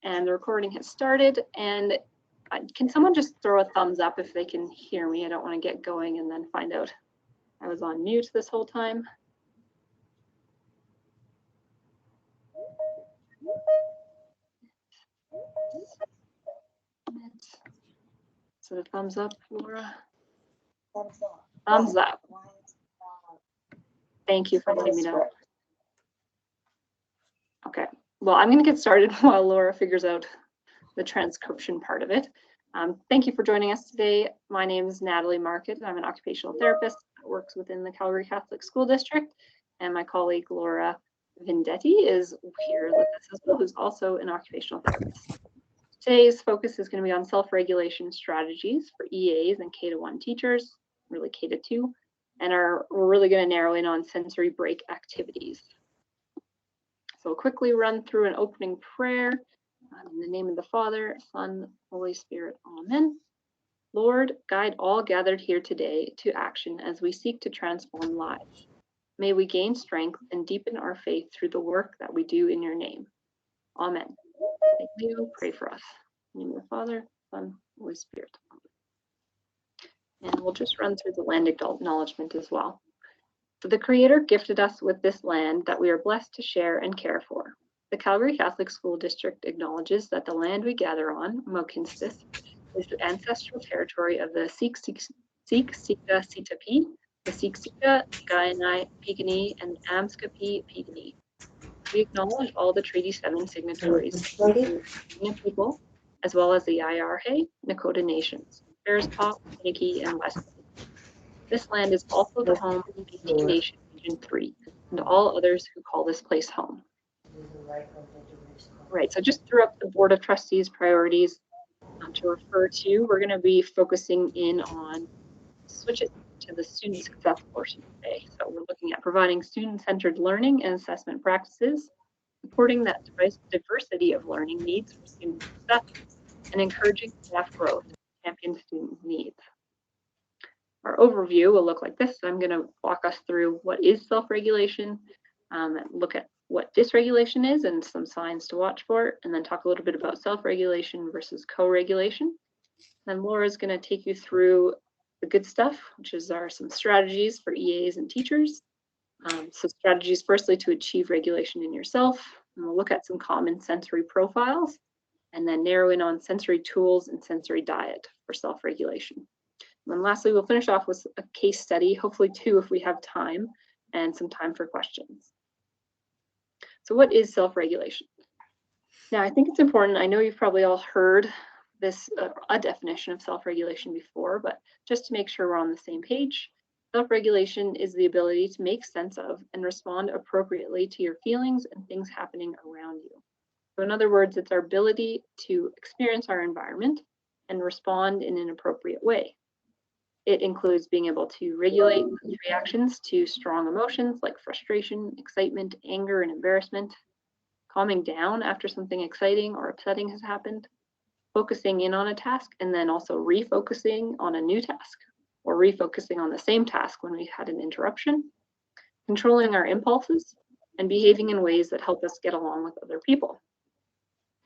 and the recording has started. And can someone just throw a thumbs up if they can hear me? I don't want to get going and then find out I was on mute this whole time. So the thumbs up, Laura? Thumbs up. Thumbs up. Thank you for letting me know. Okay, well, I'm going to get started while Laura figures out the transcription part of it. Thank you for joining us today. My name is Natalie Market. I'm an occupational therapist that works within the Calgary Catholic School District, and my colleague Laura Vendetti is here with us as well, who's also an occupational therapist. Today's focus is going to be on self-regulation strategies for EAs and K-1 teachers, really K-2, and we're really going to narrow in on sensory break activities. So I'll quickly run through an opening prayer. In the name of the Father, Son, Holy Spirit, Amen. Lord, guide all gathered here today to action as we seek to transform lives. May we gain strength and deepen our faith through the work that we do in your name. Amen. Thank you. Pray for us. In the name of the Father, Son, Holy Spirit. And we'll just run through the land acknowledgement as well. So the Creator gifted us with this land that we are blessed to share and care for. The Calgary Catholic School District acknowledges that the land we gather on, Mohkinstsis, is the ancestral territory of the Siksika Sitapi, the Siksika, Kainai Piikani, and Amskapi Piikani. We acknowledge all the Treaty 7 signatories, the people, as well as the Iarhe, Nakota Nations, Bearspaw, Piniki, and Westlake. This land is also the home of Métis Nation Region 3 and all others who call this place home. Right, so just threw up the Board of Trustees priorities to refer to. We're going to be focusing in on, switch it to the student success portion today. So we're looking at providing student-centered learning and assessment practices, supporting that diversity of learning needs for student success, and encouraging staff growth to champion student needs. Our overview will look like this. So I'm going to walk us through what is self-regulation, look at what dysregulation is and some signs to watch for, and then talk a little bit about self-regulation versus co-regulation. Then Laura's going to take you through the good stuff, which is some strategies for EAs and teachers. So strategies firstly to achieve regulation in yourself, and we'll look at some common sensory profiles, and then narrow in on sensory tools and sensory diet for self-regulation. And then lastly, we'll finish off with a case study, hopefully two if we have time, and some time for questions. So what is self-regulation? Now, I think it's important. I know you've probably all heard this, a definition of self-regulation before, but just to make sure we're on the same page, self-regulation is the ability to make sense of and respond appropriately to your feelings and things happening around you. So in other words, it's our ability to experience our environment and respond in an appropriate way. It includes being able to regulate reactions to strong emotions like frustration, excitement, anger, and embarrassment, calming down after something exciting or upsetting has happened, focusing in on a task, and then also refocusing on a new task, or refocusing on the same task when we had an interruption, controlling our impulses, and behaving in ways that help us get along with other people.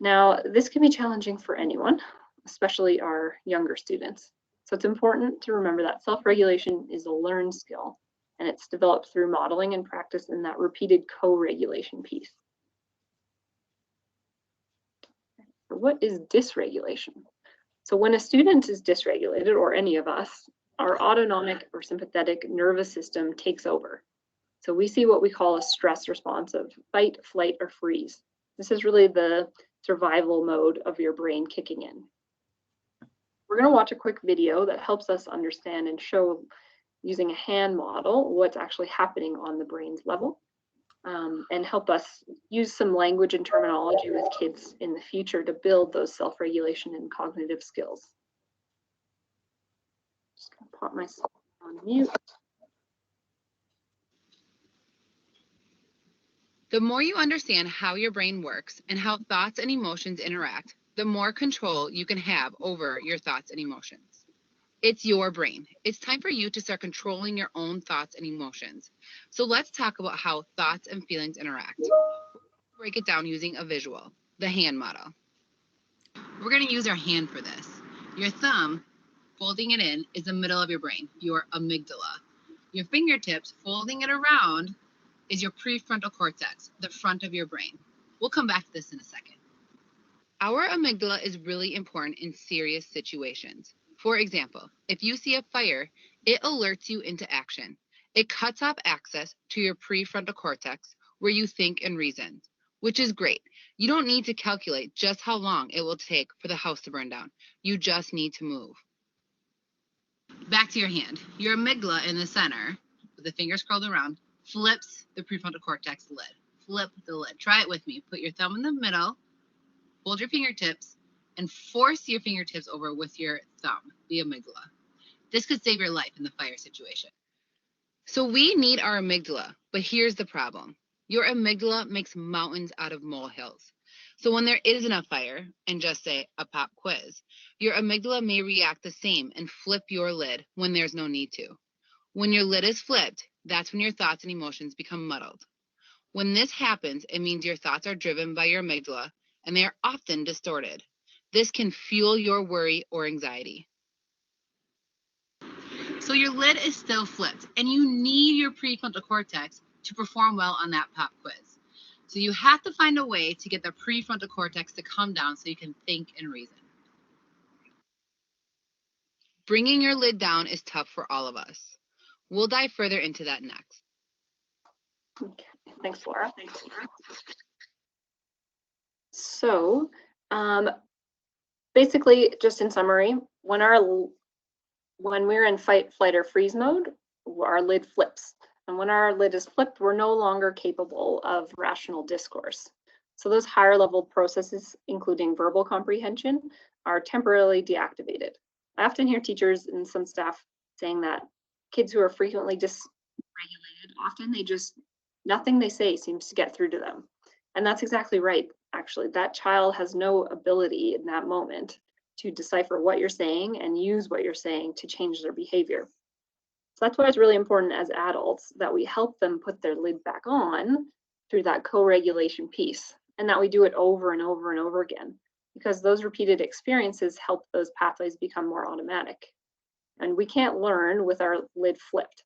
Now, this can be challenging for anyone, especially our younger students. So it's important to remember that self-regulation is a learned skill, and it's developed through modeling and practice in that repeated co-regulation piece. So what is dysregulation? So when a student is dysregulated, or any of us, our autonomic or sympathetic nervous system takes over. So we see what we call a stress response of fight, flight, or freeze. This is really the survival mode of your brain kicking in. We're going to watch a quick video that helps us understand and show, using a hand model, what's actually happening on the brain's level, and help us use some language and terminology with kids in the future to build those self-regulation and cognitive skills. Just going to pop myself on mute. The more you understand how your brain works and how thoughts and emotions interact, the more control you can have over your thoughts and emotions. It's your brain. It's time for you to start controlling your own thoughts and emotions. So let's talk about how thoughts and feelings interact. Break it down using a visual, the hand model. We're going to use our hand for this. Your thumb, folding it in, is the middle of your brain, your amygdala. Your fingertips, folding it around, is your prefrontal cortex, the front of your brain. We'll come back to this in a second. Our amygdala is really important in serious situations. For example, if you see a fire, it alerts you into action. It cuts off access to your prefrontal cortex where you think and reason, which is great. You don't need to calculate just how long it will take for the house to burn down. You just need to move. Back to your hand. Your amygdala in the center, with the fingers curled around, flips the prefrontal cortex lid. Flip the lid. Try it with me. Put your thumb in the middle, hold your fingertips, and force your fingertips over with your thumb, the amygdala. This could save your life in the fire situation. So we need our amygdala, but here's the problem. Your amygdala makes mountains out of molehills. So when there isn't a fire, and just say a pop quiz, your amygdala may react the same and flip your lid when there's no need to. When your lid is flipped, that's when your thoughts and emotions become muddled. When this happens, it means your thoughts are driven by your amygdala, and they are often distorted. This can fuel your worry or anxiety. So your lid is still flipped, and you need your prefrontal cortex to perform well on that pop quiz. So you have to find a way to get the prefrontal cortex to come down so you can think and reason. Bringing your lid down is tough for all of us. We'll dive further into that next. Okay, thanks, Laura. So, basically, just in summary, when we're in fight, flight, or freeze mode, our lid flips. And when our lid is flipped, we're no longer capable of rational discourse. So those higher level processes, including verbal comprehension, are temporarily deactivated. I often hear teachers and some staff saying that kids who are frequently dysregulated, often nothing they say seems to get through to them. And that's exactly right, actually. That child has no ability in that moment to decipher what you're saying and use what you're saying to change their behavior. So that's why it's really important as adults that we help them put their lid back on through that co-regulation piece, and that we do it over and over and over again, because those repeated experiences help those pathways become more automatic. And we can't learn with our lid flipped.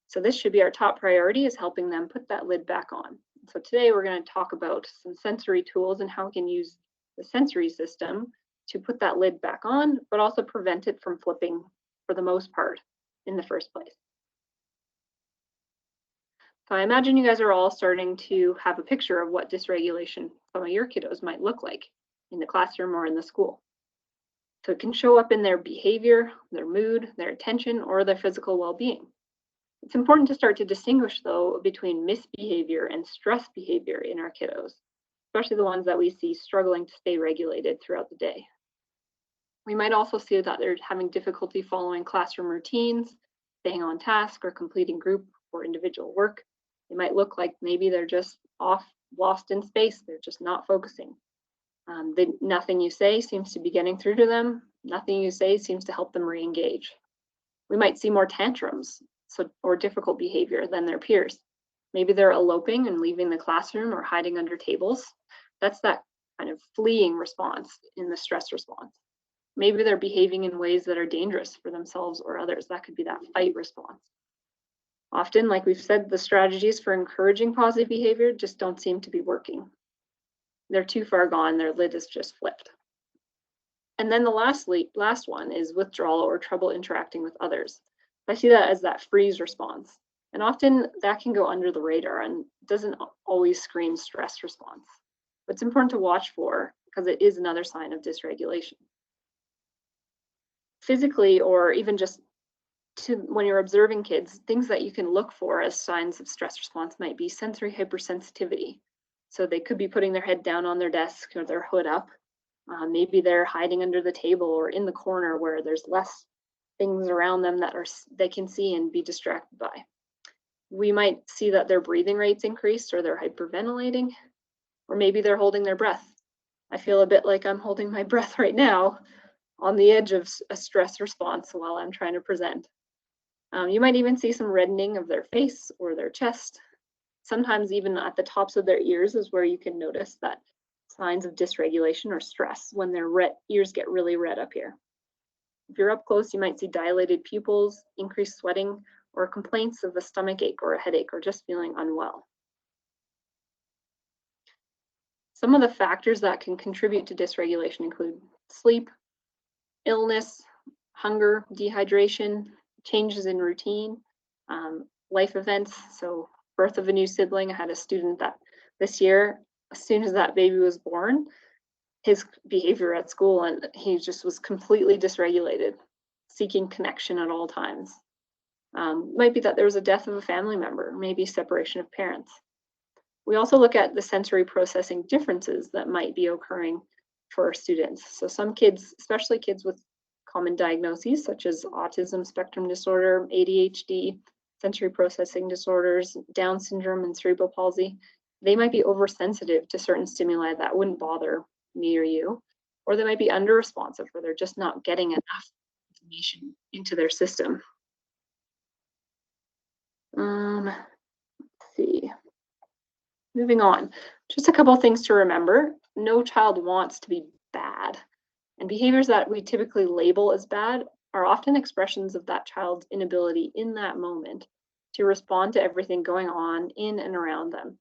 So this should be our top priority, is helping them put that lid back on. So today we're going to talk about some sensory tools and how we can use the sensory system to put that lid back on, but also prevent it from flipping for the most part in the first place. So I imagine you guys are all starting to have a picture of what dysregulation some of your kiddos might look like in the classroom or in the school. So it can show up in their behavior, their mood, their attention, or their physical well-being. It's important to start to distinguish, though, between misbehavior and stress behavior in our kiddos, especially the ones that we see struggling to stay regulated throughout the day. We might also see that they're having difficulty following classroom routines, staying on task, or completing group or individual work. It might look like maybe they're just lost in space. They're just not focusing. Nothing you say seems to be getting through to them. Nothing you say seems to help them re-engage. We might see more tantrums or difficult behavior than their peers. Maybe they're eloping and leaving the classroom or hiding under tables. That's that kind of fleeing response in the stress response. Maybe they're behaving in ways that are dangerous for themselves or others. That could be that fight response. Often, like we've said, the strategies for encouraging positive behavior just don't seem to be working. They're too far gone, their lid is just flipped. And then the last one is withdrawal or trouble interacting with others. I see that as that freeze response. And often that can go under the radar and doesn't always scream stress response. But it's important to watch for, because it is another sign of dysregulation. Physically, or even just when you're observing kids, things that you can look for as signs of stress response might be sensory hypersensitivity. So they could be putting their head down on their desk or their hood up. Maybe they're hiding under the table or in the corner where there's less things around them that they can see and be distracted by. We might see that their breathing rates increased, or they're hyperventilating, or maybe they're holding their breath. I feel a bit like I'm holding my breath right now on the edge of a stress response while I'm trying to present. You might even see some reddening of their face or their chest. Sometimes even at the tops of their ears is where you can notice that signs of dysregulation or stress when their ears get really red up here. If you're up close, you might see dilated pupils, increased sweating, or complaints of a stomach ache or a headache, or just feeling unwell. Some of the factors that can contribute to dysregulation include sleep, illness, hunger, dehydration, changes in routine, life events. So birth of a new sibling. I had a student that this year, as soon as that baby was born, his behavior at school, and he just was completely dysregulated, seeking connection at all times. Might be that there was a death of a family member, maybe separation of parents. We also look at the sensory processing differences that might be occurring for our students. So some kids, especially kids with common diagnoses such as autism spectrum disorder, ADHD, sensory processing disorders, Down syndrome, and cerebral palsy, they might be oversensitive to certain stimuli that wouldn't bother me or you, or they might be under-responsive, where they're just not getting enough information into their system. Let's see. Moving on, just a couple of things to remember. No child wants to be bad, and behaviors that we typically label as bad are often expressions of that child's inability in that moment to respond to everything going on in and around them.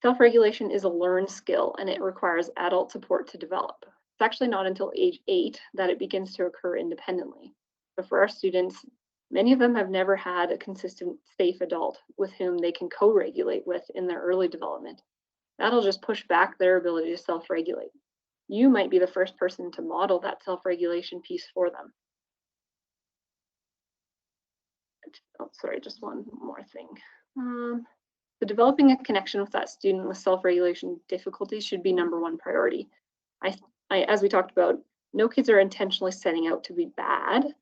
Self-regulation is a learned skill, and it requires adult support to develop. It's actually not until age 8 that it begins to occur independently. But for our students, many of them have never had a consistent, safe adult with whom they can co-regulate with in their early development. That'll just push back their ability to self-regulate. You might be the first person to model that self-regulation piece for them. Oh, sorry, just one more thing. So developing a connection with that student with self-regulation difficulties should be #1 priority. As we talked about, no kids are intentionally setting out to be bad.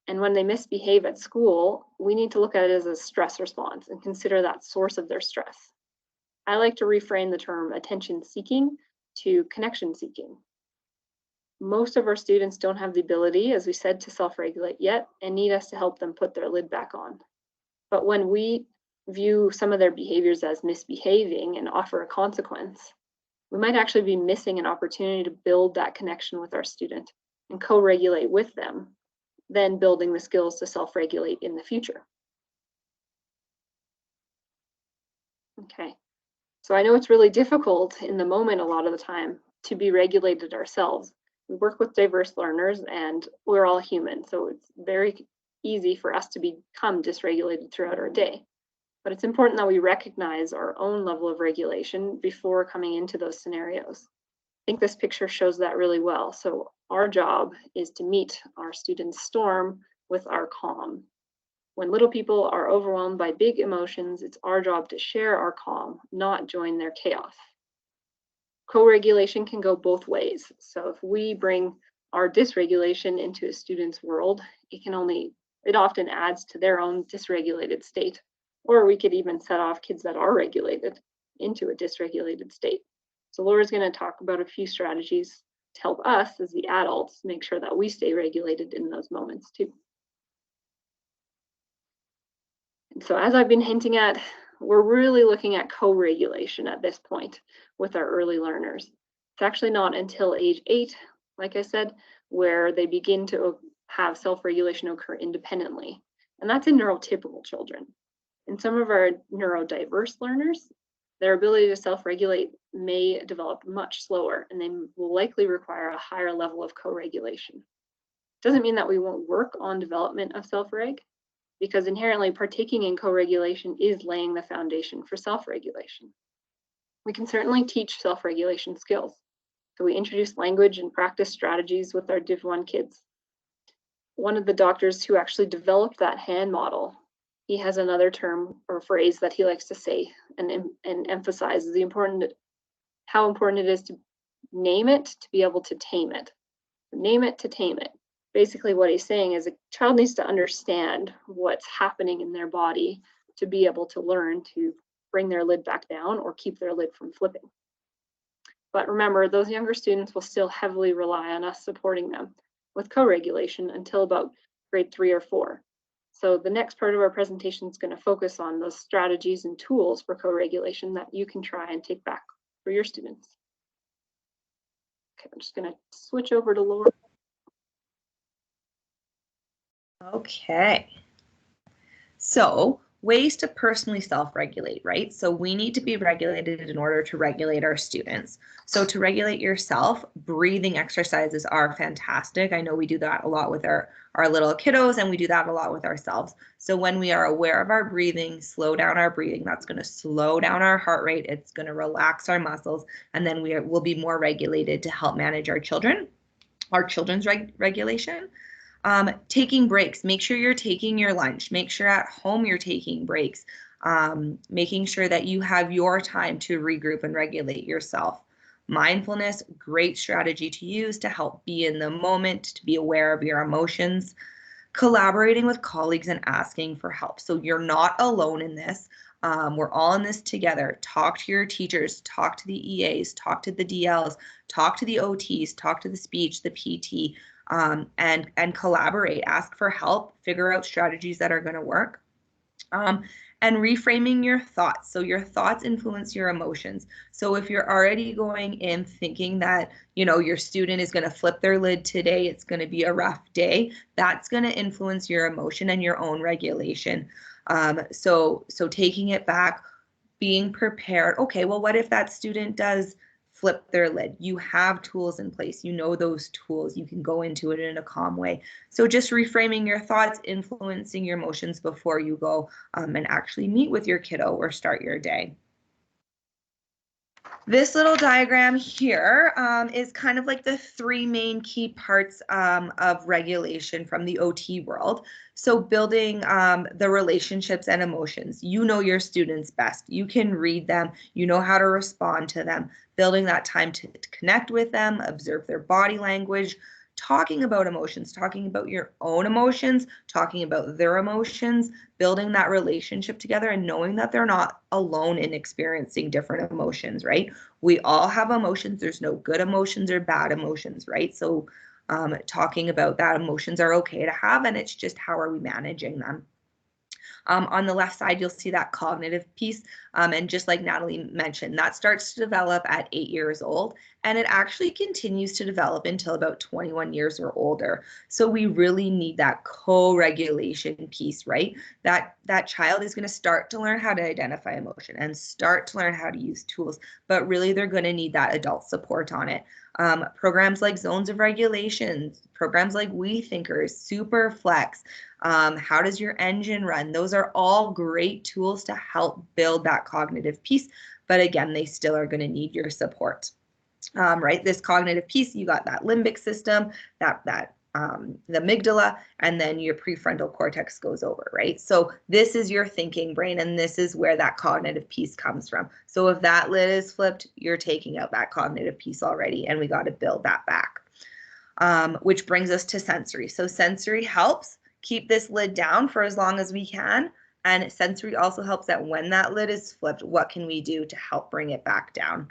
And when they misbehave at school, we need to look at it as a stress response and consider that source of their stress. I like to reframe the term attention seeking to connection seeking. Most of our students don't have the ability, as we said, to self-regulate yet and need us to help them put their lid back on. But when we view some of their behaviors as misbehaving and offer a consequence, we might actually be missing an opportunity to build that connection with our student and co-regulate with them, then building the skills to self-regulate in the future. Okay, so I know it's really difficult in the moment a lot of the time to be regulated ourselves. We work with diverse learners and we're all human, so it's very easy for us to become dysregulated throughout our day. But it's important that we recognize our own level of regulation before coming into those scenarios. I think this picture shows that really well. So our job is to meet our students' storm with our calm. When little people are overwhelmed by big emotions, it's our job to share our calm, not join their chaos. Co-regulation can go both ways. So if we bring our dysregulation into a student's world, it often adds to their own dysregulated state. Or we could even set off kids that are regulated into a dysregulated state. So Laura's going to talk about a few strategies to help us as the adults make sure that we stay regulated in those moments too. And so as I've been hinting at, we're really looking at co-regulation at this point with our early learners. It's actually not until age 8, like I said, where they begin to have self-regulation occur independently. And that's in neurotypical children. In some of our neurodiverse learners, their ability to self-regulate may develop much slower, and they will likely require a higher level of co-regulation. Doesn't mean that we won't work on development of self-reg, because inherently partaking in co-regulation is laying the foundation for self-regulation. We can certainly teach self-regulation skills. So we introduce language and practice strategies with our Div 1 kids. One of the doctors who actually developed that hand model, he has another term or phrase that he likes to say and emphasizes how important it is to name it to be able to tame it. Name it to tame it. Basically what he's saying is a child needs to understand what's happening in their body to be able to learn to bring their lid back down or keep their lid from flipping. But remember, those younger students will still heavily rely on us supporting them with co-regulation until about grade 3 or 4. So the next part of our presentation is going to focus on those strategies and tools for co-regulation that you can try and take back for your students. Okay, I'm just going to switch over to Laura. Okay. So ways to personally self-regulate, right? So we need to be regulated in order to regulate our students. So to regulate yourself, breathing exercises are fantastic. I know we do that a lot with our little kiddos, and we do that a lot with ourselves. So when we are aware of our breathing, slow down our breathing, that's going to slow down our heart rate. It's going to relax our muscles, and then will be more regulated to help manage our children's regulation. Taking breaks, make sure you're taking your lunch, make sure at home you're taking breaks, making sure that you have your time to regroup and regulate yourself. Mindfulness, great strategy to use to help be in the moment, to be aware of your emotions. Collaborating with colleagues and asking for help. So you're not alone in this. We're all in this together. Talk to your teachers, talk to the EAs, talk to the DLs, talk to the OTs, talk to the speech, the PT, and collaborate. Ask for help, figure out strategies that are going to work. And reframing your thoughts. So your thoughts influence your emotions. So if you're already going in thinking that, your student is going to flip their lid today, it's going to be a rough day, that's going to influence your emotion and your own regulation. So taking it back, being prepared. Okay, well, what if that student does flip their lid? You have tools in place. You know those tools. You can go into it in a calm way. So just reframing your thoughts, influencing your emotions before you go and actually meet with your kiddo or start your day. This little diagram here is kind of like the three main key parts of regulation from the OT world. So building the relationships and emotions. You know your students best. You can read them. You know how to respond to them. Building that time to connect with them, observe their body language, talking about emotions, talking about your own emotions, talking about their emotions, building that relationship together and knowing that they're not alone in experiencing different emotions, right? We all have emotions. There's no good emotions or bad emotions, right? So talking about that emotions are okay to have, and it's just how are we managing them. On the left side, you'll see that cognitive piece. And just like Natalie mentioned, that starts to develop at 8 years old, and it actually continues to develop until about 21 years or older. So we really need that co-regulation piece, right? That child is going to start to learn how to identify emotion and start to learn how to use tools, but really they're going to need that adult support on it. Programs like Zones of Regulation, programs like We Thinkers, Super Flex, how does your engine run? Those are all great tools to help build that cognitive piece. But again, they still are going to need your support, right? This cognitive piece, you got that limbic system, the amygdala, and then your prefrontal cortex goes over, right? So this is your thinking brain, and this is where that cognitive piece comes from. So if that lid is flipped, you're taking out that cognitive piece already, and we got to build that back. Which brings us to sensory. So sensory helps keep this lid down for as long as we can. And sensory also helps that when that lid is flipped, what can we do to help bring it back down?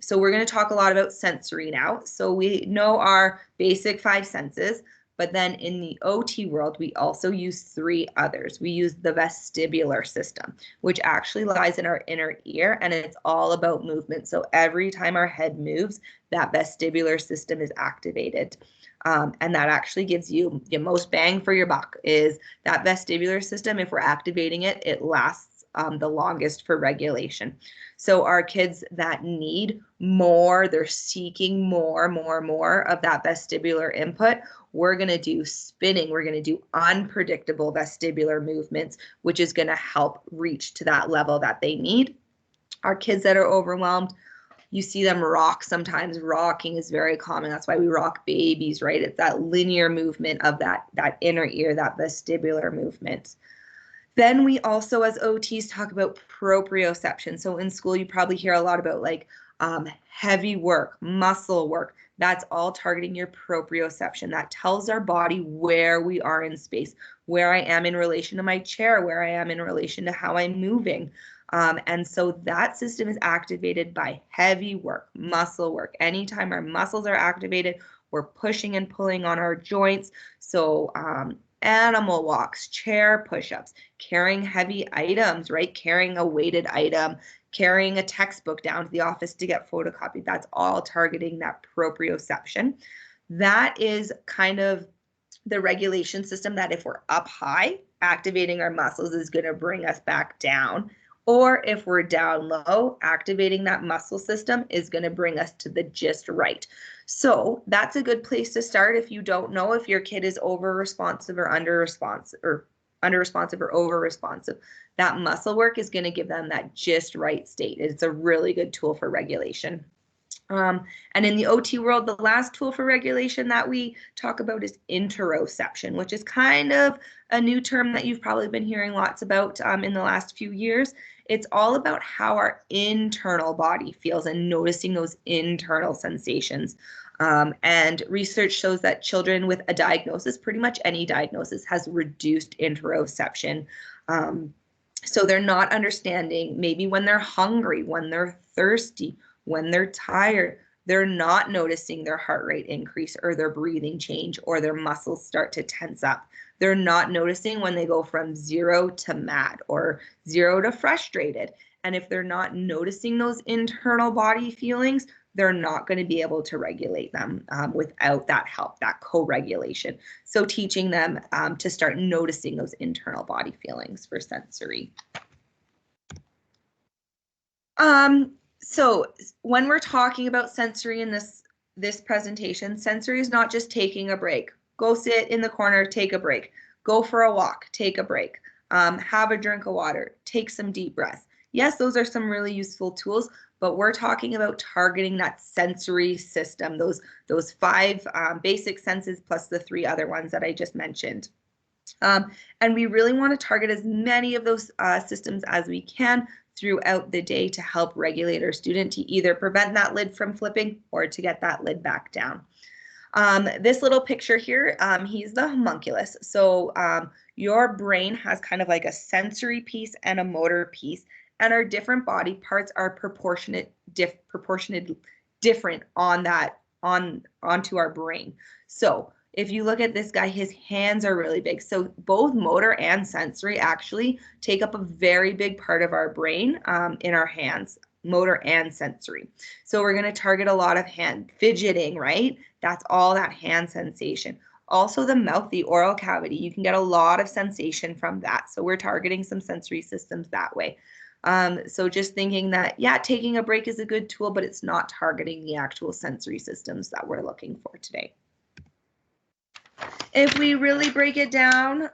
So we're going to talk a lot about sensory now. So we know our basic 5 senses, but then in the OT world, we also use 3 others. We use the vestibular system, which actually lies in our inner ear, and it's all about movement. So every time our head moves, that vestibular system is activated. And that actually gives you the most bang for your buck is that vestibular system. If we're activating it, it lasts the longest for regulation. So our kids that need more, they're seeking more of that vestibular input, we're going to do spinning. We're going to do unpredictable vestibular movements, which is going to help reach to that level that they need. Our kids that are overwhelmed, you see them rock sometimes. Rocking is very common. That's why we rock babies, right? It's that linear movement of that inner ear, that vestibular movement. Then we also, as OTs, talk about proprioception. So in school, you probably hear a lot about like heavy work, muscle work. That's all targeting your proprioception. That tells our body where we are in space, where I am in relation to my chair, where I am in relation to how I'm moving. And so that system is activated by heavy work, muscle work. Anytime our muscles are activated, we're pushing and pulling on our joints. So animal walks, chair push-ups, carrying heavy items, right? Carrying a weighted item, carrying a textbook down to the office to get photocopied. That's all targeting that proprioception. That is kind of the regulation system that if we're up high, activating our muscles is going to bring us back down. Or if we're down low, activating that muscle system is going to bring us to the just right. So that's a good place to start if you don't know if your kid is over responsive or under responsive or over responsive. That muscle work is going to give them that just right state. It's a really good tool for regulation. And in the OT world, the last tool for regulation that we talk about is interoception, which is kind of a new term that you've probably been hearing lots about in the last few years. It's all about how our internal body feels and noticing those internal sensations. And research shows that children with a diagnosis, pretty much any diagnosis, has reduced interoception. So they're not understanding maybe when they're hungry, when they're thirsty, when they're tired, they're not noticing their heart rate increase or their breathing change or their muscles start to tense up. They're not noticing when they go from 0 to mad or 0 to frustrated. And if they're not noticing those internal body feelings, they're not going to be able to regulate them without that help, that co-regulation. So teaching them to start noticing those internal body feelings for sensory. So when we're talking about sensory in this presentation, sensory is not just taking a break. Go sit in the corner, take a break. Go for a walk, take a break. Have a drink of water, take some deep breaths. Yes, those are some really useful tools, but we're talking about targeting that sensory system, those 5 basic senses plus the 3 other ones that I just mentioned. And we really want to target as many of those systems as we can throughout the day to help regulate our student to either prevent that lid from flipping or to get that lid back down. This little picture here, he's the homunculus. So your brain has kind of like a sensory piece and a motor piece, and our different body parts are proportionate different on that onto our brain. So if you look at this guy, his hands are really big. So both motor and sensory actually take up a very big part of our brain in our hands, motor and sensory. So we're going to target a lot of hand fidgeting, right? That's all that hand sensation. Also the mouth, the oral cavity, you can get a lot of sensation from that. So we're targeting some sensory systems that way. So just thinking that, yeah, taking a break is a good tool, but it's not targeting the actual sensory systems that we're looking for today. If we really break it down,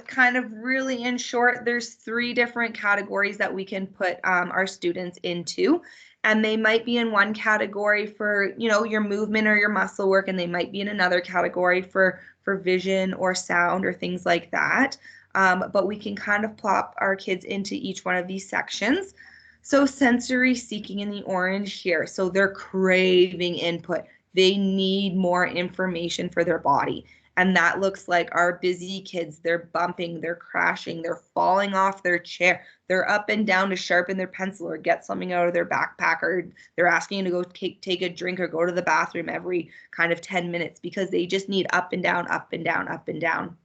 kind of really in short, there's 3 different categories that we can put our students into. And they might be in one category for, you know, your movement or your muscle work, and they might be in another category for vision or sound or things like that. But we can kind of plop our kids into each one of these sections. So sensory seeking in the orange here. So they're craving input. They need more information for their body. And that looks like our busy kids. They're bumping, they're crashing, they're falling off their chair. They're up and down to sharpen their pencil or get something out of their backpack, or they're asking to go take a drink or go to the bathroom every kind of 10 minutes because they just need up and down, up and down, up and down.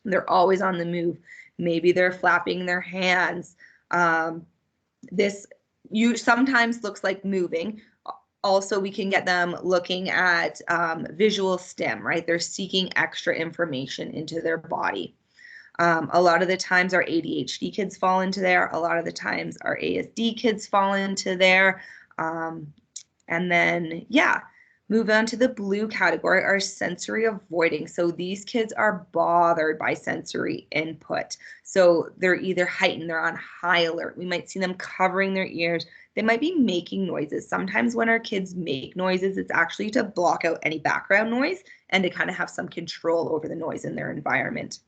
They're always on the move. Maybe they're flapping their hands. This sometimes looks like moving. Also, we can get them looking at visual stim, right? They're seeking extra information into their body. A lot of the times our ADHD kids fall into there. A lot of the times our ASD kids fall into there. And then, yeah, move on to the blue category, our sensory avoiding. So these kids are bothered by sensory input. So they're either heightened, they're on high alert. We might see them covering their ears. They might be making noises. Sometimes when our kids make noises, it's actually to block out any background noise and to kind of have some control over the noise in their environment.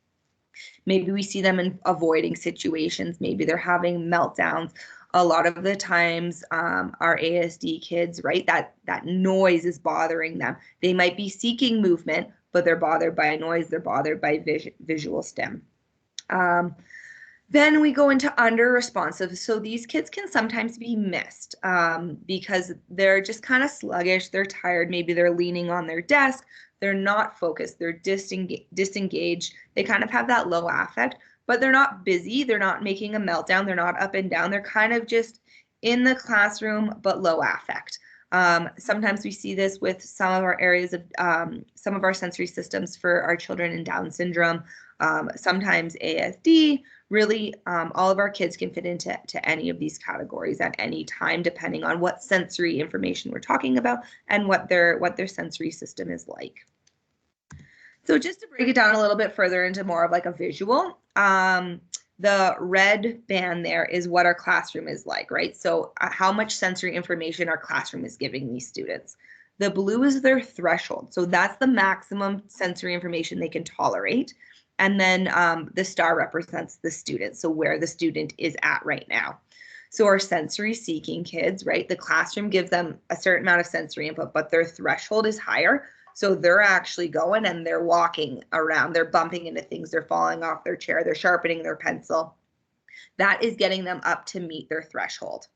Maybe we see them in avoiding situations. Maybe they're having meltdowns. A lot of the times our ASD kids, right, that noise is bothering them. They might be seeking movement, but they're bothered by a noise. They're bothered by visual stim. Then we go into under responsive. So these kids can sometimes be missed because they're just kind of sluggish. They're tired. Maybe they're leaning on their desk. They're not focused. They're disengaged. They kind of have that low affect, but they're not busy. They're not making a meltdown. They're not up and down. They're kind of just in the classroom, but low affect. Sometimes we see this with some of our areas of some of our sensory systems for our children in Down syndrome, sometimes ASD. Really, all of our kids can fit into any of these categories at any time, depending on what sensory information we're talking about and what their sensory system is like. So just to break it down a little bit further into more of like a visual, the red band there is what our classroom is like, right? So how much sensory information our classroom is giving these students. The blue is their threshold. So that's the maximum sensory information they can tolerate. And then the star represents the student, so where the student is at right now. So our sensory seeking kids, right? The classroom gives them a certain amount of sensory input, but their threshold is higher. So they're actually going and they're walking around, they're bumping into things, they're falling off their chair, they're sharpening their pencil. That is getting them up to meet their threshold.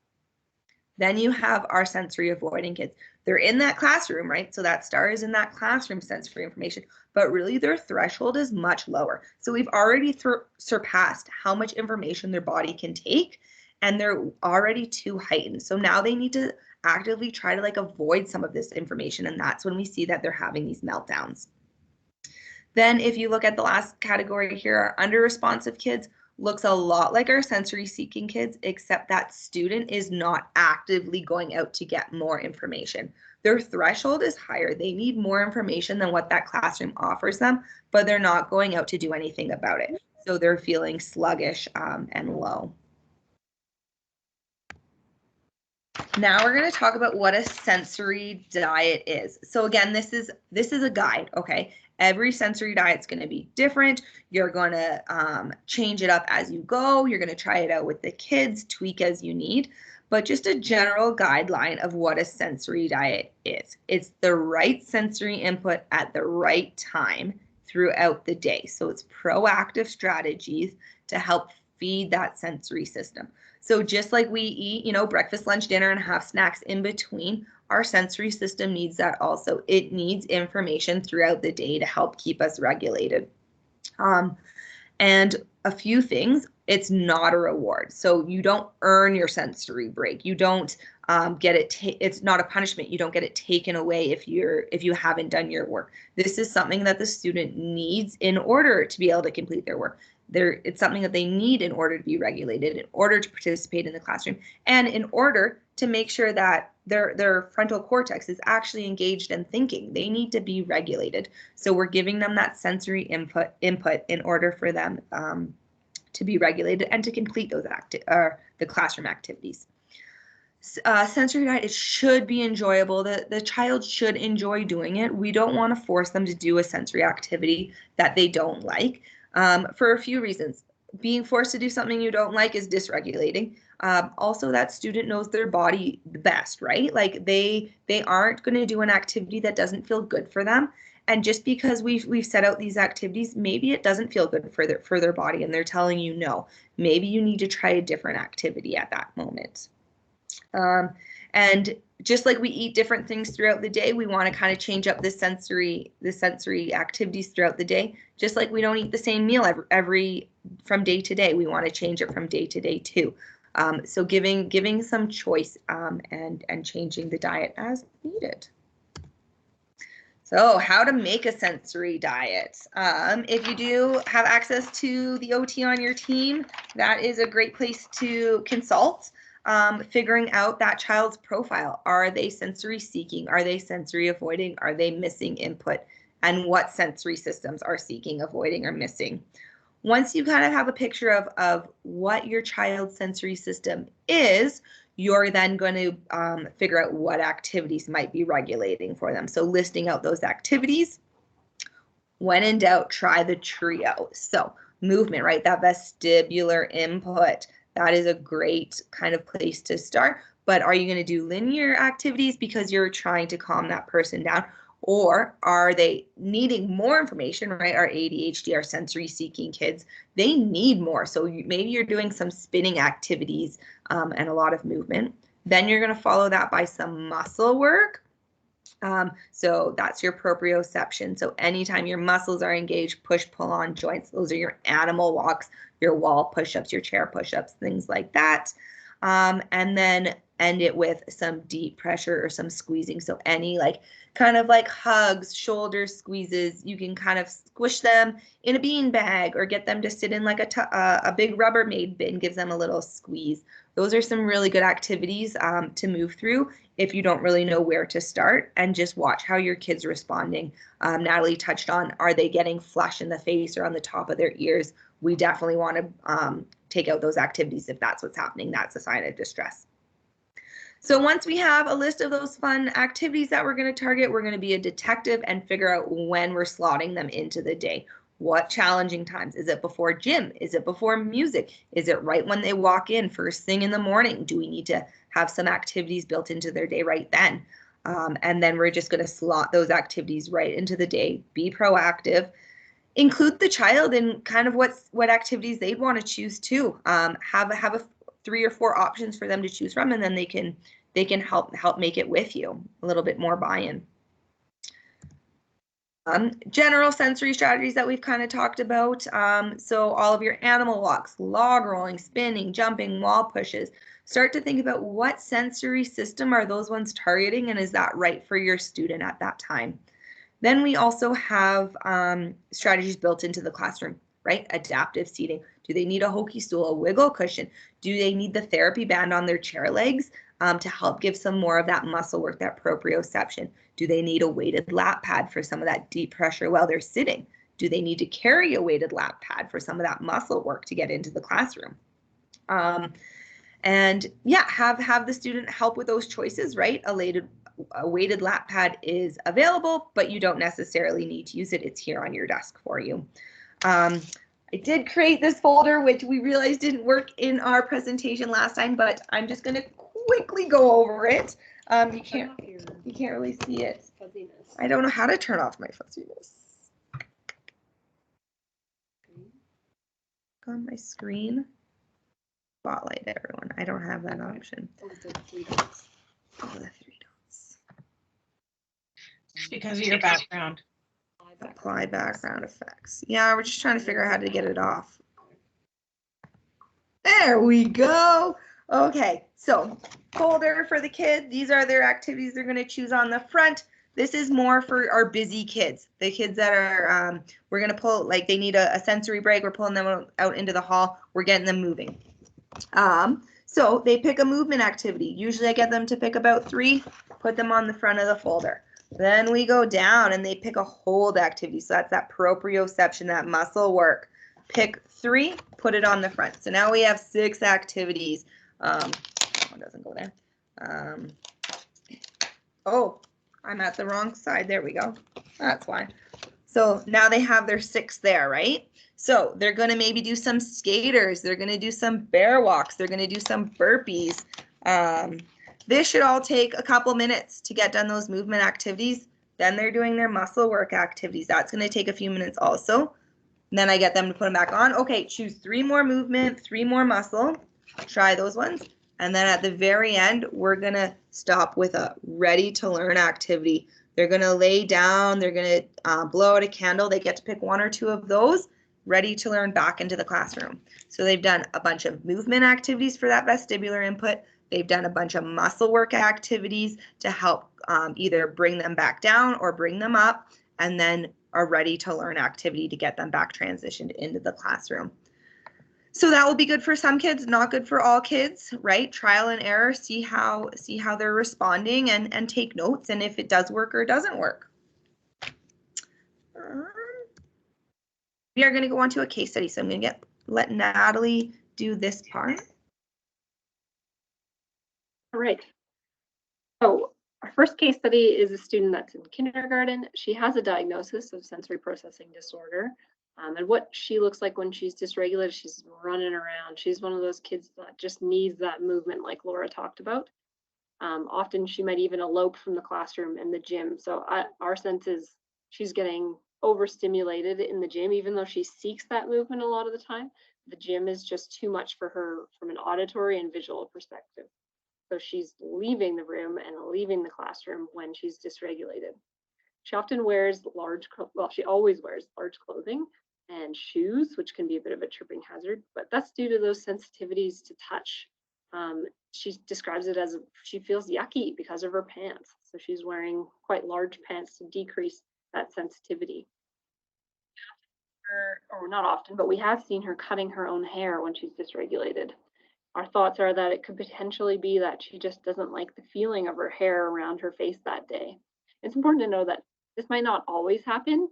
Then you have our sensory avoiding kids. They're in that classroom, right? So that star is in that classroom sensory information, but really their threshold is much lower. So we've already surpassed how much information their body can take, and they're already too heightened. So now they need to actively try to like avoid some of this information, and that's when we see that they're having these meltdowns. Then if you look at the last category here, our under-responsive kids looks a lot like our sensory seeking kids, except that student is not actively going out to get more information. Their threshold is higher. They need more information than what that classroom offers them, but they're not going out to do anything about it. So they're feeling sluggish and low. Now we're going to talk about what a sensory diet is. So again, this is a guide, okay? Every sensory diet's going to be different. You're going to change it up as you go. You're going to try it out with the kids, tweak as you need. But just a general guideline of what a sensory diet is. It's the right sensory input at the right time throughout the day. So it's proactive strategies to help feed that sensory system. So just like we eat, breakfast, lunch, dinner, and have snacks in between, our sensory system needs that also. It needs information throughout the day to help keep us regulated. And a few things, it's not a reward. So you don't earn your sensory break. You don't get it. It's not a punishment. You don't get it taken away if you haven't done your work. This is something that the student needs in order to be able to complete their work. It's something that they need in order to be regulated, in order to participate in the classroom, and in order to make sure that their frontal cortex is actually engaged and thinking. They need to be regulated. So we're giving them that sensory input in order for them to be regulated and to complete those the classroom activities. Sensory diet, it should be enjoyable. The child should enjoy doing it. We don't want to force them to do a sensory activity that they don't like. For a few reasons. Being forced to do something you don't like is dysregulating. Also, that student knows their body the best, right? Like they aren't going to do an activity that doesn't feel good for them. And just because we've set out these activities, maybe it doesn't feel good for their body, and they're telling you no. Maybe you need to try a different activity at that moment. And just like we eat different things throughout the day, we want to kind of change up the sensory activities throughout the day. Just like we don't eat the same meal every from day to day, we want to change it from day to day too. So giving some choice and changing the diet as needed. So how to make a sensory diet. If you do have access to the OT on your team, that is a great place to consult. Figuring out that child's profile. Are they sensory seeking? Are they sensory avoiding? Are they missing input? And what sensory systems are seeking, avoiding, or missing? Once you kind of have a picture of what your child's sensory system is, you're then going to figure out what activities might be regulating for them. So listing out those activities. When in doubt, try the trio. So movement, right? That vestibular input. That is a great kind of place to start. But are you going to do linear activities because you're trying to calm that person down? Or are they needing more information, right? Our ADHD, our sensory seeking kids, they need more. So maybe you're doing some spinning activities and a lot of movement. Then you're going to follow that by some muscle work. So that's your proprioception. So anytime your muscles are engaged, push, pull on joints, those are your animal walks, your wall push-ups, your chair push-ups, things like that. and then end it with some deep pressure or some squeezing. So any like kind of like hugs, shoulder squeezes, you can kind of squish them in a bean bag or get them to sit in like a big Rubbermaid bin, gives them a little squeeze. Those are some really good activities to move through if you don't really know where to start, and just watch how your kid's responding. Natalie touched on, are they getting flush in the face or on the top of their ears? We definitely want to take out those activities if that's what's happening. That's a sign of distress. So once we have a list of those fun activities that we're going to target, we're going to be a detective and figure out when we're slotting them into the day. What challenging times? Is it before gym? Is it before music? Is it right when they walk in first thing in the morning? Do we need to have some activities built into their day right then? And then we're just going to slot those activities right into the day. Be proactive. Include the child in kind of what activities they'd want to choose too. Have a 3 or 4 options for them to choose from, and then they can help make it with you. A little bit more buy-in. General sensory strategies that we've kind of talked about. So all of your animal walks, log rolling, spinning, jumping, wall pushes. Start to think about what sensory system are those ones targeting, and is that right for your student at that time? Then we also have strategies built into the classroom, right? Adaptive seating. Do they need a hokey stool, a wiggle cushion? Do they need the therapy band on their chair legs to help give some more of that muscle work, that proprioception? Do they need a weighted lap pad for some of that deep pressure while they're sitting? Do they need to carry a weighted lap pad for some of that muscle work to get into the classroom? And yeah, have the student help with those choices, right? A weighted lap pad is available, but you don't necessarily need to use it. It's here on your desk for you. I did create this folder, which we realized didn't work in our presentation last time, but I'm just going to quickly go over it. You can't really see it. I don't know how to turn off my fuzziness. On my screen. Spotlight everyone. I don't have that option. Oh, the 3 dots. Because of your background. Apply background effects. Yeah, we're just trying to figure out how to get it off. There we go. Okay, so folder for the kids. These are their activities they're going to choose on the front. This is more for our busy kids, the kids that are, we're going to pull, like they need a sensory break. We're pulling them out into the hall. We're getting them moving. So they pick a movement activity. Usually I get them to pick about 3, put them on the front of the folder. Then we go down and they pick a hold activity. So that's that proprioception, that muscle work. Pick 3, put it on the front. So now we have 6 activities. It doesn't go there. Oh, I'm at the wrong side. There we go. That's why. So now they have their 6 there, right? So they're going to maybe do some skaters. They're going to do some bear walks. They're going to do some burpees. This should all take a couple minutes to get done those movement activities. Then they're doing their muscle work activities. That's going to take a few minutes also. And then I get them to put them back on. Okay, choose 3 more movement, 3 more muscle. Try those ones. And then at the very end, we're going to stop with a ready to learn activity. They're going to lay down. They're going to blow out a candle. They get to pick 1 or 2 of those, ready to learn back into the classroom. So they've done a bunch of movement activities for that vestibular input. They've done a bunch of muscle work activities to help either bring them back down or bring them up, and then a ready to learn activity to get them back transitioned into the classroom. So that will be good for some kids, not good for all kids, right? Trial and error, see how they're responding and take notes, and if it does work or doesn't work. We are going to go on to a case study. So I'm going to let Natalie do this part. All right. So our first case study is a student that's in kindergarten. She has a diagnosis of sensory processing disorder. And what she looks like when she's dysregulated, she's running around. She's one of those kids that just needs that movement like Laura talked about. Often she might even elope from the classroom and the gym. So our sense is she's getting overstimulated in the gym, even though she seeks that movement a lot of the time. The gym is just too much for her from an auditory and visual perspective. So she's leaving the room and leaving the classroom when she's dysregulated. She often wears she always wears large clothing and shoes, which can be a bit of a tripping hazard, but that's due to those sensitivities to touch. She describes it as she feels yucky because of her pants. So she's wearing quite large pants to decrease that sensitivity. Or not often, but we have seen her cutting her own hair when she's dysregulated. Our thoughts are that it could potentially be that she just doesn't like the feeling of her hair around her face that day. It's important to know that this might not always happen,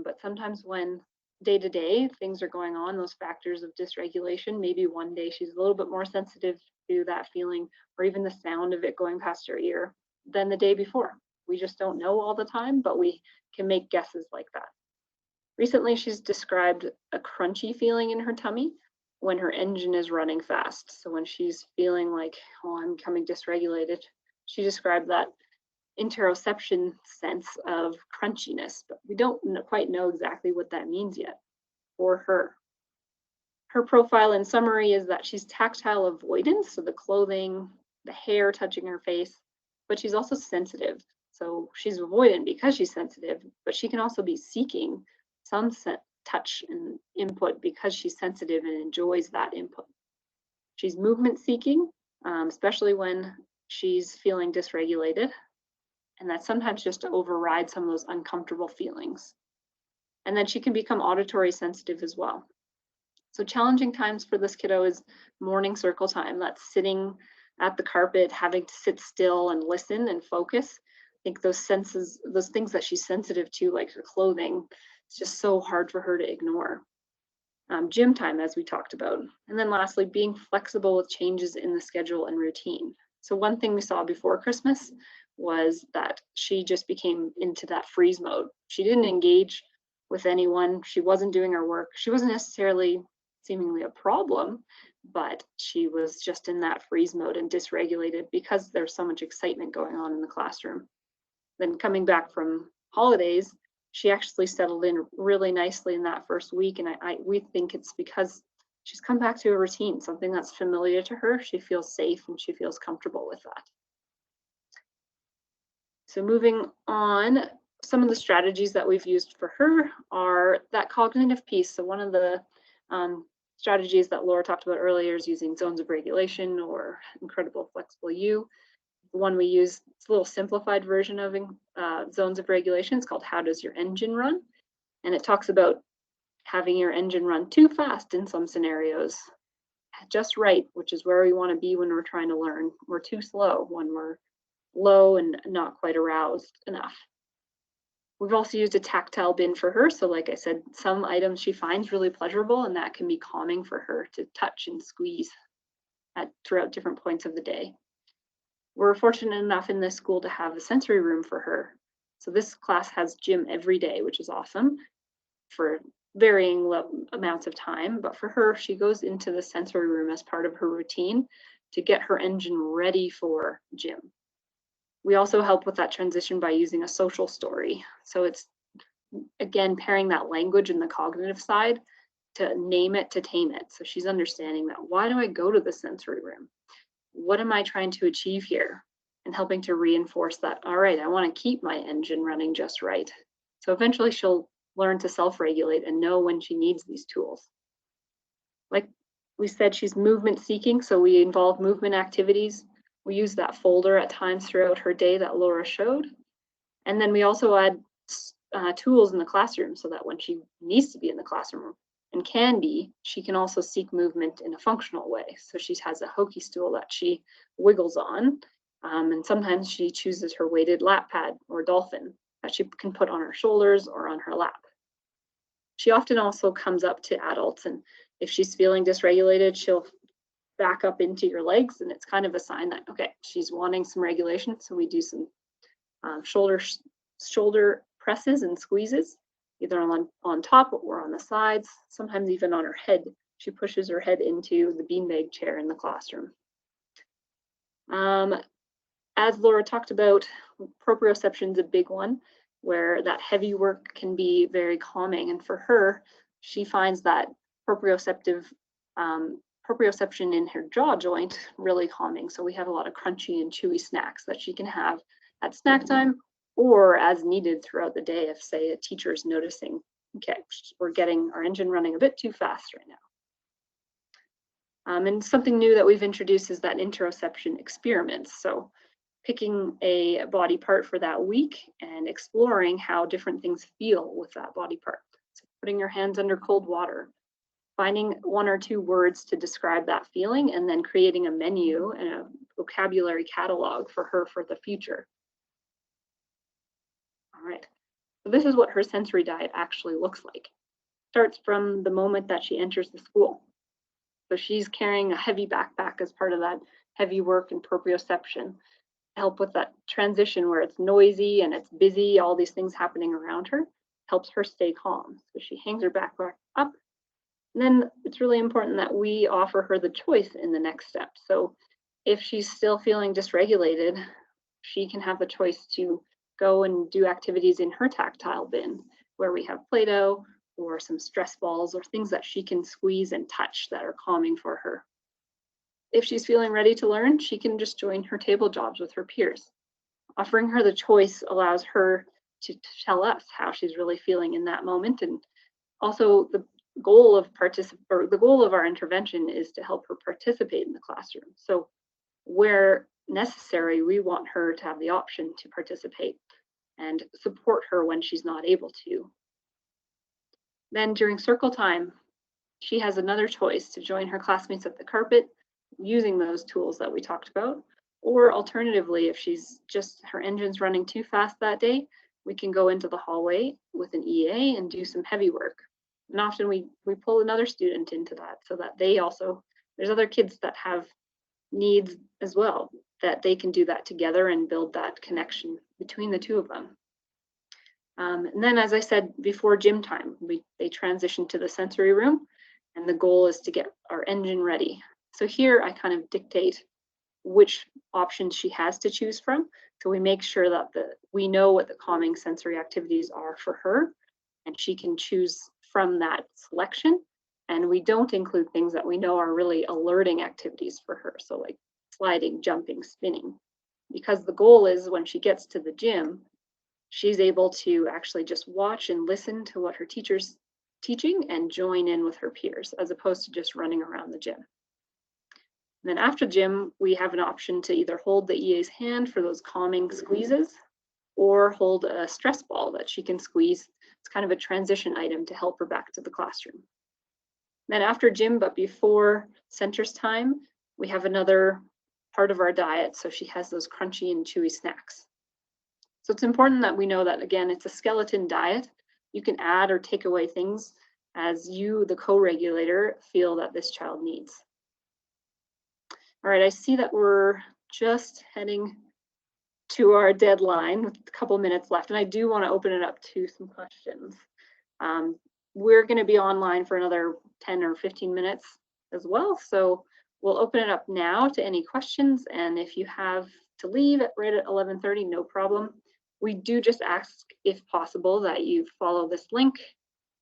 but sometimes when day to day things are going on, those factors of dysregulation, maybe one day she's a little bit more sensitive to that feeling or even the sound of it going past her ear than the day before. We just don't know all the time, but we can make guesses like that. Recently, she's described a crunchy feeling in her tummy when her engine is running fast. So when she's feeling like, oh, I'm becoming dysregulated, she described that interoception sense of crunchiness, but we don't quite know exactly what that means yet for her. Her profile in summary is that she's tactile avoidance, so the clothing, the hair touching her face, but she's also sensitive. So she's avoidant because she's sensitive, but she can also be seeking some touch and input because she's sensitive and enjoys that input. She's movement seeking, especially when she's feeling dysregulated, and that sometimes just to override some of those uncomfortable feelings. And then she can become auditory sensitive as well. So challenging times for this kiddo is morning circle time. That's sitting at the carpet, having to sit still and listen and focus. I think those senses, those things that she's sensitive to, like her clothing, it's just so hard for her to ignore. Gym time, as we talked about. And then lastly, being flexible with changes in the schedule and routine. So one thing we saw before Christmas was that she just became into that freeze mode. She didn't engage with anyone. She wasn't doing her work. She wasn't necessarily seemingly a problem, but she was just in that freeze mode and dysregulated because there's so much excitement going on in the classroom. Then coming back from holidays, she actually settled in really nicely in that first week. And we think it's because she's come back to a routine, something that's familiar to her. She feels safe and she feels comfortable with that. So moving on, some of the strategies that we've used for her are that cognitive piece. So one of the strategies that Laura talked about earlier is using zones of regulation or incredible flexible U. The one we use, it's a little simplified version of zones of regulation. It's called How Does Your Engine Run? And it talks about having your engine run too fast in some scenarios, just right, which is where we want to be when we're trying to learn. We're too slow when we're low and not quite aroused enough. We've also used a tactile bin for her. So like I said, some items she finds really pleasurable and that can be calming for her to touch and squeeze throughout different points of the day. We're fortunate enough in this school to have a sensory room for her. So this class has gym every day, which is awesome for varying amounts of time. But for her, she goes into the sensory room as part of her routine to get her engine ready for gym. We also help with that transition by using a social story. So it's, again, pairing that language and the cognitive side to name it, to tame it. So she's understanding that, why do I go to the sensory room? What am I trying to achieve here? And helping to reinforce that, all right, I want to keep my engine running just right. So eventually she'll learn to self-regulate and know when she needs these tools. Like we said, she's movement seeking, so we involve movement activities. We use that folder at times throughout her day that Laura showed. And then we also add tools in the classroom so that when she needs to be in the classroom and can be, she can also seek movement in a functional way. So she has a hokey stool that she wiggles on. And sometimes she chooses her weighted lap pad or dolphin that she can put on her shoulders or on her lap. She often also comes up to adults, and if she's feeling dysregulated, she'll back up into your legs, and it's kind of a sign that, okay, she's wanting some regulation. So we do some shoulder presses and squeezes, either on top or on the sides, sometimes even on her head. She pushes her head into the beanbag chair in the classroom. As Laura talked about, proprioception is a big one, where that heavy work can be very calming. And for her, she finds that proprioception in her jaw joint really calming. So we have a lot of crunchy and chewy snacks that she can have at snack time or as needed throughout the day if, say, a teacher is noticing, okay, we're getting our engine running a bit too fast right And something new that we've introduced is that interoception experiments. So picking a body part for that week and exploring how different things feel with that body part. So putting your hands under cold water, finding 1 or 2 words to describe that feeling, and then creating a menu and a vocabulary catalog for her for the future. All right, so this is what her sensory diet actually looks like. Starts from the moment that she enters the school. So she's carrying a heavy backpack as part of that heavy work and proprioception to help with that transition where it's noisy and it's busy, all these things happening around her, helps her stay calm. So she hangs her backpack up. And then it's really important that we offer her the choice in the next step. So if she's still feeling dysregulated, she can have the choice to go and do activities in her tactile bin where we have Play-Doh or some stress balls or things that she can squeeze and touch that are calming for her. If she's feeling ready to learn, she can just join her table jobs with her peers. Offering her the choice allows her to tell us how she's really feeling in that moment. And also the goal of our intervention is to help her participate in the classroom. So where necessary, we want her to have the option to participate and support her when she's not able to. Then during circle time, she has another choice to join her classmates at the carpet using those tools that we talked about. Or alternatively, if she's just her engine's running too fast that day, we can go into the hallway with an EA and do some heavy work. And often we pull another student into that so that they also, there's other kids that have needs as well, that they can do that together and build that connection between the two of them. And then, as I said before, gym time, they transition to the sensory room, and the goal is to get our engine ready. So here I kind of dictate which options she has to choose from. So we make sure that we know what the calming sensory activities are for her, and she can choose from that selection. And we don't include things that we know are really alerting activities for her. So like sliding, jumping, spinning, because the goal is when she gets to the gym, she's able to actually just watch and listen to what her teacher's teaching and join in with her peers, as opposed to just running around the gym. And then after gym, we have an option to either hold the EA's hand for those calming squeezes or hold a stress ball that she can squeeze. It's kind of a transition item to help her back to the classroom. Then after gym, but before centers time, we have another part of our diet. So she has those crunchy and chewy snacks. So it's important that we know that, again, it's a skeleton diet. You can add or take away things as you, the co-regulator, feel that this child needs. All right, I see that we're just heading to our deadline with a couple minutes left, and I do want to open it up to some questions. We're going to be online for another 10 or 15 minutes as well, so we'll open it up now to any questions, and if you have to leave right at 11:30, no problem. We do just ask, if possible, that you follow this link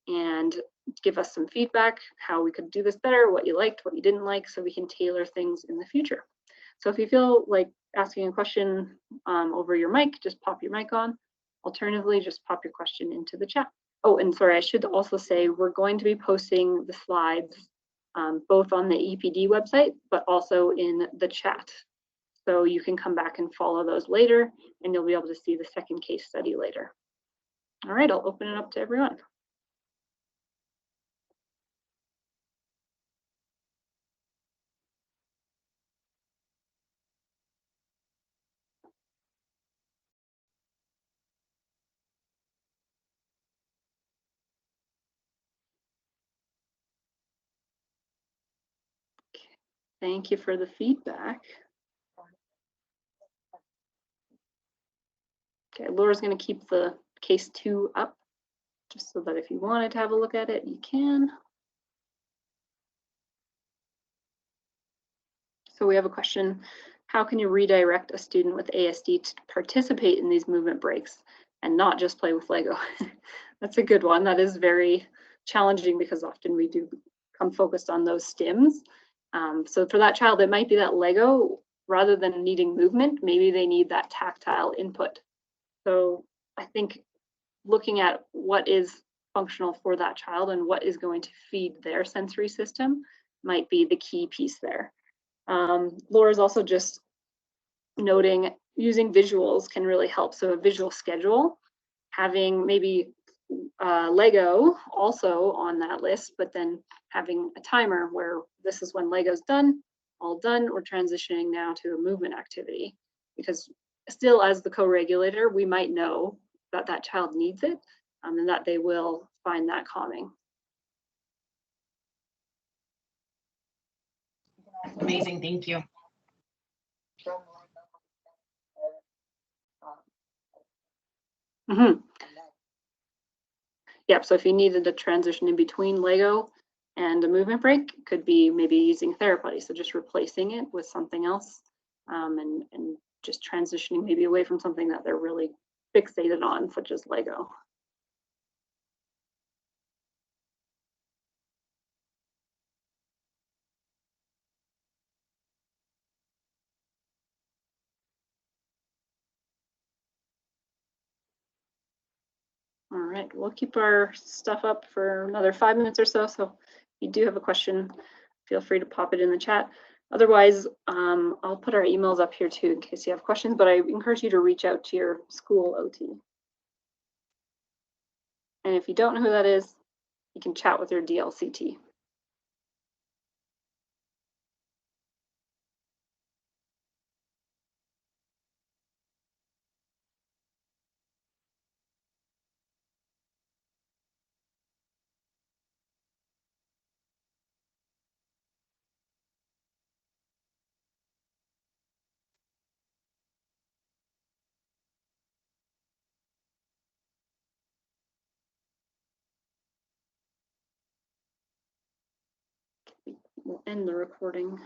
and give us some feedback, how we could do this better, what you liked, what you didn't like, so we can tailor things in the future. So if you feel like asking a question over your mic, just pop your mic on. Alternatively, just pop your question into the chat. Oh, and sorry, I should also say we're going to be posting the slides both on the EPD website, but also in the chat. So you can come back and follow those later, and you'll be able to see the second case study later. All right, I'll open it up to everyone. Thank you for the feedback. Okay, Laura's going to keep the case 2 up, just so that if you wanted to have a look at it, you can. So we have a question: how can you redirect a student with ASD to participate in these movement breaks and not just play with Lego? That's a good one. That is very challenging because often we do come focused on those stims. So for that child, it might be that Lego, rather than needing movement, maybe they need that tactile input. So I think looking at what is functional for that child and what is going to feed their sensory system might be the key piece there. Laura's also just noting using visuals can really help. So a visual schedule, having maybe Lego also on that list, but then having a timer where this is when Lego's done, all done, we're transitioning now to a movement activity. Because still as the co-regulator, we might know that that child needs it and that they will find that calming. Amazing, thank you. Mm-hmm. Yep, so if you needed a transition in between Lego and a movement break, could be maybe using therapy. So just replacing it with something else and just transitioning maybe away from something that they're really fixated on, such as Lego. All right, we'll keep our stuff up for another 5 minutes or so. So if you do have a question, feel free to pop it in the chat. Otherwise, I'll put our emails up here too in case you have questions, but I encourage you to reach out to your school OT. And if you don't know who that is, you can chat with your DLCT. We'll end the recording.